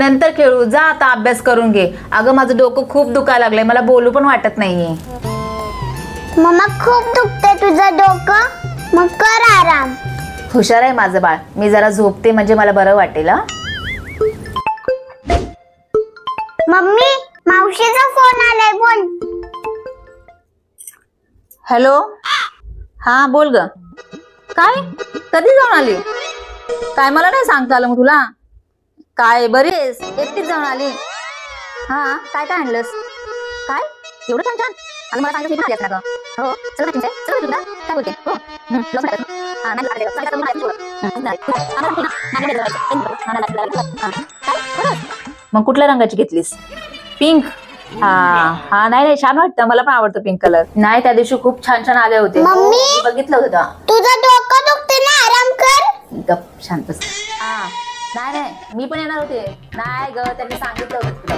नंतर खेळू, जा आता अभ्यास करून घे. अगं माझं डोकं खूप दुखायला लागलंय, मला बोलू पण वाटत नाहीये. मम्मा खूप दुखते तुझं डोकं, मग कर आराम. हुशार आहे माझं बाळ, मी जरा झोपते म्हणजे मला बरं वाटेल. मम्मी मावशीचा फोन आलाय, बोल. हॅलो, हा बोल ग. काय, कधी जाऊन आली? काय मला नाही सांगता आलं मग तुला? काय बरी आहेस? एकटीच जाऊन आली? हा, काय काय आणलंस? काय एवढं छान छान? अगं मला सांगितलं मी ना गं. हो चल ना, चल तुला काय बोलते. हो मग कुठल्या रंगाची घेतलीस? पिंक. हा हा, नाही छान वाटतं, मला पण आवडतं पिंक कलर. नाही त्या दिवशी खूप छान छान आले होते. मम्मी बघितलं होतं. तुझं डोकं दुखते ना, आराम कर. गप शांत. हा नाही मी पण येणार होते. नाही ग, त्यांनी सांगितलं होतं.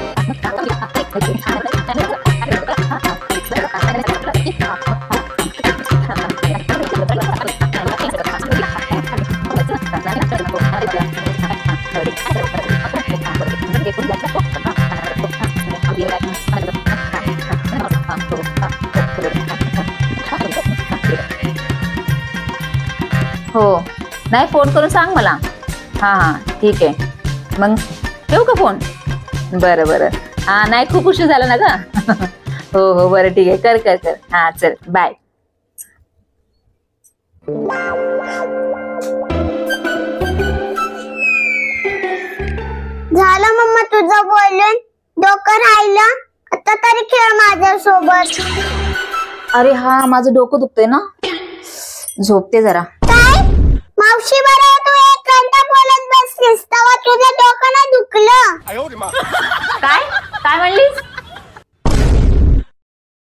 हो नाही, फोन करून सांग मला. हा हा ठीक आहे, मग ठेवू का फोन? बरं बरं. हा नाही खूप उशीर झाला ना ग. हो हो बरं ठीक आहे, कर कर कर. हा चल बाय. झालं मम्मा तुझं बोलून, डोकं राहिलं, आता तरी खेळ माझ्यासोबत. अरे हा, माझं डोकं दुखतंय ना, झोपते जरा. काय मावशी बरं, तू 1 घंटा बोलत बसलीस तेव्हा तुझं डोकं नाही दुखलं? काय काय म्हणलीस?